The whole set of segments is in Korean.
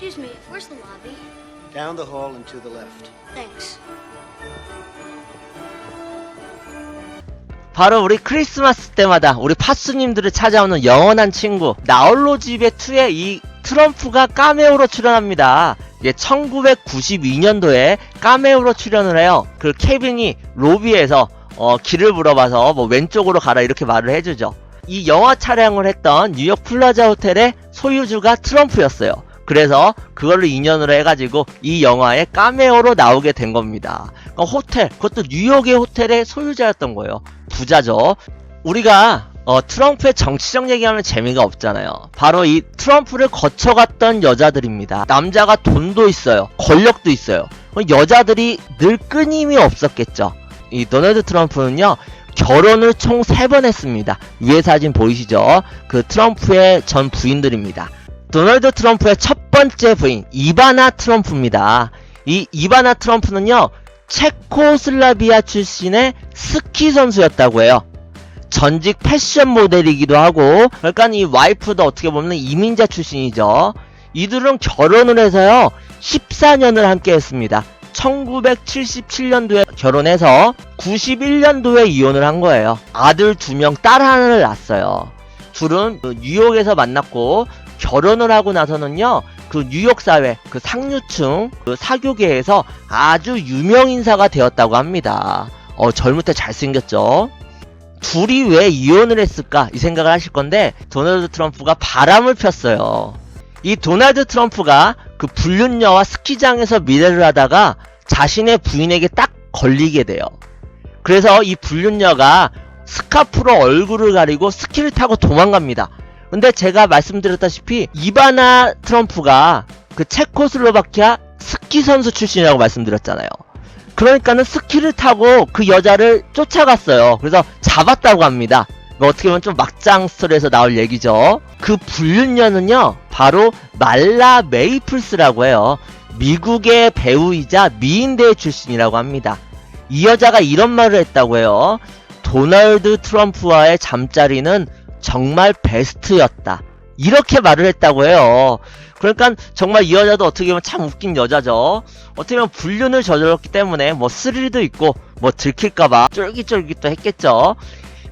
Excuse me, where's the lobby? Down the hall and to the left. Thanks. 바로 우리 크리스마스 때마다 우리 파수님들을 찾아오는 영원한 친구 나홀로 집에 2에 이 트럼프가 카메오로 출연합니다. 이게 1992년도에 카메오로 출연을 해요. 그 케빈이 로비에서 길을 물어봐서 뭐 왼쪽으로 가라 이렇게 말을 해주죠. 이 영화 촬영을 했던 뉴욕 플라자 호텔의 소유주가 트럼프였어요. 그래서 그걸로 인연으로 해가지고 이 영화에 카메오로 나오게 된 겁니다. 그러니까 호텔, 그것도 뉴욕의 호텔의 소유자였던 거예요. 부자죠. 우리가 트럼프의 정치적 얘기하면 재미가 없잖아요. 바로 이 트럼프를 거쳐갔던 여자들입니다. 남자가 돈도 있어요. 권력도 있어요. 여자들이 늘 끊임이 없었겠죠. 이 도널드 트럼프는요. 결혼을 총 3번 했습니다. 위에 사진 보이시죠? 그 트럼프의 전 부인들입니다. 도널드 트럼프의 첫 번째 부인 이바나 트럼프입니다. 이 이바나 트럼프는요. 체코슬라비아 출신의 스키 선수였다고 해요. 전직 패션 모델이기도 하고, 그러니까 이 와이프도 어떻게 보면 이민자 출신이죠. 이들은 결혼을 해서요 14년을 함께 했습니다. 1977년도에 결혼해서 91년도에 이혼을 한 거예요. 아들 2명, 딸 하나를 낳았어요. 둘은 뉴욕에서 만났고 결혼을 하고 나서는요 그 뉴욕 사회, 그 상류층, 그 사교계에서 아주 유명 인사가 되었다고 합니다. 젊을 때 잘생겼죠. 둘이 왜 이혼을 했을까 이 생각을 하실 건데 도널드 트럼프가 바람을 폈어요. 이 도널드 트럼프가 그 불륜녀와 스키장에서 미래를 하다가 자신의 부인에게 딱 걸리게 돼요. 그래서 이 불륜녀가 스카프로 얼굴을 가리고 스키를 타고 도망갑니다. 근데 제가 말씀드렸다시피 이바나 트럼프가 그 체코슬로바키아 스키 선수 출신이라고 말씀드렸잖아요. 그러니까는 스키를 타고 그 여자를 쫓아갔어요. 그래서 잡았다고 합니다. 어떻게 보면 좀 막장 스토리에서 나올 얘기죠. 그 불륜녀는요 바로 말라 메이플스라고 해요. 미국의 배우이자 미인대 출신이라고 합니다. 이 여자가 이런 말을 했다고 해요. 도널드 트럼프와의 잠자리는 정말 베스트였다. 이렇게 말을 했다고 해요. 그러니까 정말 이 여자도 어떻게 보면 참 웃긴 여자죠. 어떻게 보면 불륜을 저질렀기 때문에 뭐 스릴도 있고 뭐 들킬까봐 쫄깃쫄깃도 했겠죠.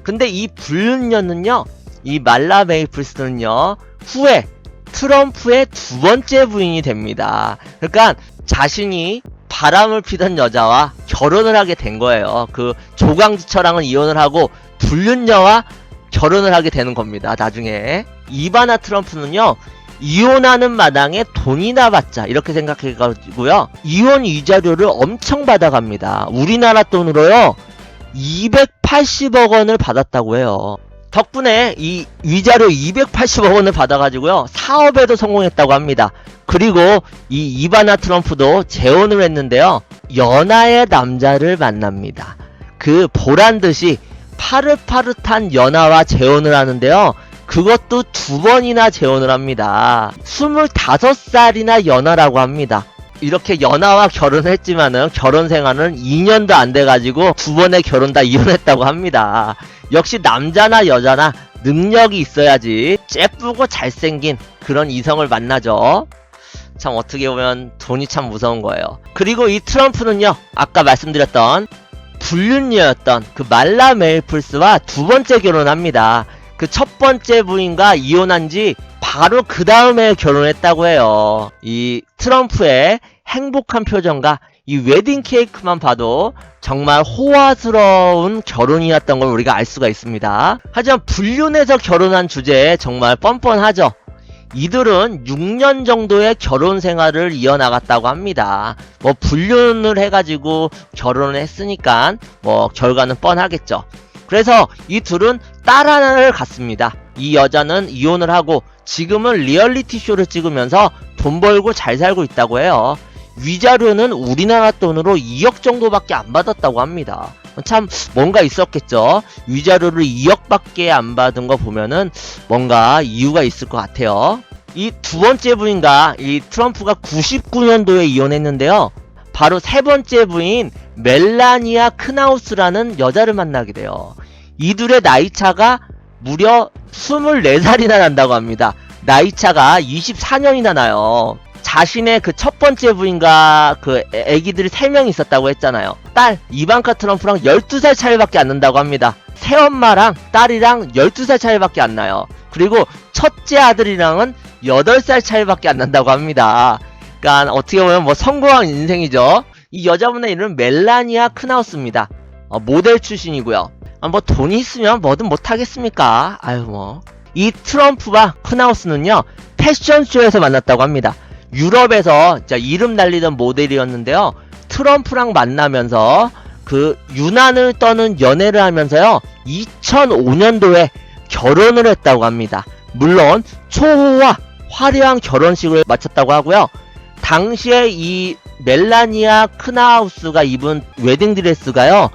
근데 이 불륜녀는요, 이 말라 메이플스는요 후에 트럼프의 2번째 부인이 됩니다. 그러니까 자신이 바람을 피던 여자와 결혼을 하게 된 거예요. 그 조강지처랑은 이혼을 하고 불륜녀와 결혼을 하게 되는 겁니다. 나중에 이바나 트럼프는요 이혼하는 마당에 돈이나 받자 이렇게 생각해가지고요 이혼 위자료를 엄청 받아갑니다. 우리나라 돈으로요 280억 원을 받았다고 해요. 덕분에 이 위자료 280억 원을 받아가지고요 사업에도 성공했다고 합니다. 그리고 이 이바나 트럼프도 재혼을 했는데요 연하의 남자를 만납니다. 그 보란듯이 파릇파릇한 연하와 재혼을 하는데요 그것도 2번이나 재혼을 합니다. 25살이나 연하라고 합니다. 이렇게 연하와 결혼을 했지만은 결혼 생활은 2년도 안 돼가지고 2번의 결혼 다 이혼했다고 합니다. 역시 남자나 여자나 능력이 있어야지 째쁘고 잘생긴 그런 이성을 만나죠. 참 어떻게 보면 돈이 참 무서운 거예요. 그리고 이 트럼프는요 아까 말씀드렸던 불륜녀였던 그 말라 메이플스와 2번째 결혼합니다. 그 첫 번째 부인과 이혼한 지 바로 그 다음에 결혼했다고 해요. 이 트럼프의 행복한 표정과 이 웨딩 케이크만 봐도 정말 호화스러운 결혼이었던 걸 우리가 알 수가 있습니다. 하지만 불륜해서 결혼한 주제에 정말 뻔뻔하죠. 이들은 6년 정도의 결혼 생활을 이어나갔다고 합니다. 뭐 불륜을 해가지고 결혼을 했으니까 뭐 결과는 뻔하겠죠. 그래서 이 둘은 딸 하나를 갖습니다. 이 여자는 이혼을 하고 지금은 리얼리티 쇼를 찍으면서 돈 벌고 잘 살고 있다고 해요. 위자료는 우리나라 돈으로 2억 정도밖에 안 받았다고 합니다. 참 뭔가 있었겠죠. 위자료를 2억밖에 안 받은 거 보면은 뭔가 이유가 있을 것 같아요. 이 2번째 부인과 이 트럼프가 99년도에 이혼했는데요. 바로 3번째 부인 멜라니아 크나우스라는 여자를 만나게 돼요. 이둘의 나이차가 무려 24살이나 난다고 합니다. 나이차가 24년이나 나요. 자신의 그 첫 번째 부인과 그 애기들이 3명 있었다고 했잖아요. 딸 이반카 트럼프랑 12살 차이밖에 안 난다고 합니다. 새엄마랑 딸이랑 12살 차이밖에 안 나요. 그리고 첫째 아들이랑은 8살 차이밖에 안 난다고 합니다. 그러니까 어떻게 보면 뭐 성공한 인생이죠. 이 여자분의 이름은 멜라니아 크나우스입니다. 모델 출신이고요. 뭐 돈이 있으면 뭐든 못하겠습니까? 아유 뭐. 이 트럼프와 크나우스는요, 패션쇼에서 만났다고 합니다. 유럽에서 진짜 이름 날리던 모델이었는데요, 트럼프랑 만나면서 그 유난을 떠는 연애를 하면서요, 2005년도에 결혼을 했다고 합니다. 물론 초호화 화려한 결혼식을 마쳤다고 하고요. 당시에 이 멜라니아 크나우스가 입은 웨딩드레스가요,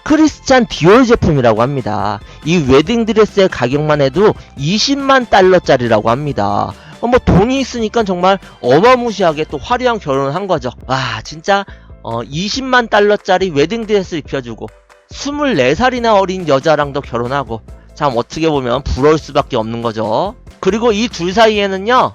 크리스찬 디올 제품이라고 합니다. 이 웨딩드레스의 가격만 해도 20만 달러짜리라고 합니다. 뭐 돈이 있으니까 정말 어마무시하게 또 화려한 결혼을 한 거죠. 와, 진짜 20만 달러짜리 웨딩드레스 입혀주고 24살이나 어린 여자랑도 결혼하고, 참 어떻게 보면 부러울 수밖에 없는 거죠. 그리고 이 둘 사이에는요,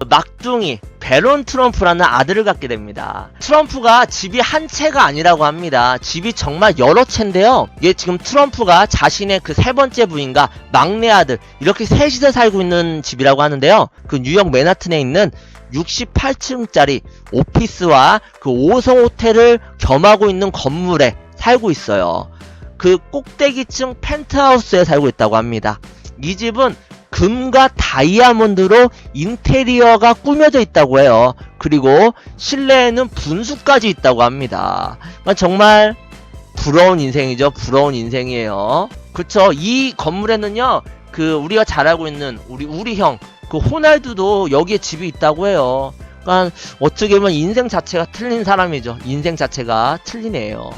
막둥이 베론 트럼프라는 아들을 갖게 됩니다. 트럼프가 집이 한 채가 아니라고 합니다. 집이 정말 여러 채인데요, 얘 지금 트럼프가 자신의 그 3번째 부인과 막내 아들 이렇게 셋이서 살고 있는 집이라고 하는데요, 그 뉴욕 맨하튼에 있는 68층짜리 오피스와 그 5성 호텔을 겸하고 있는 건물에 살고 있어요. 그 꼭대기층 펜트하우스에 살고 있다고 합니다. 이 집은 금과 다이아몬드로 인테리어가 꾸며져 있다고 해요. 그리고 실내에는 분수까지 있다고 합니다. 정말 부러운 인생이죠. 부러운 인생이에요. 그쵸. 이 건물에는요, 그 우리가 잘 알고 있는 우리 형 그 호날두도 여기에 집이 있다고 해요. 그러니까 어떻게 보면 인생 자체가 틀린 사람이죠. 인생 자체가 틀린 애예요.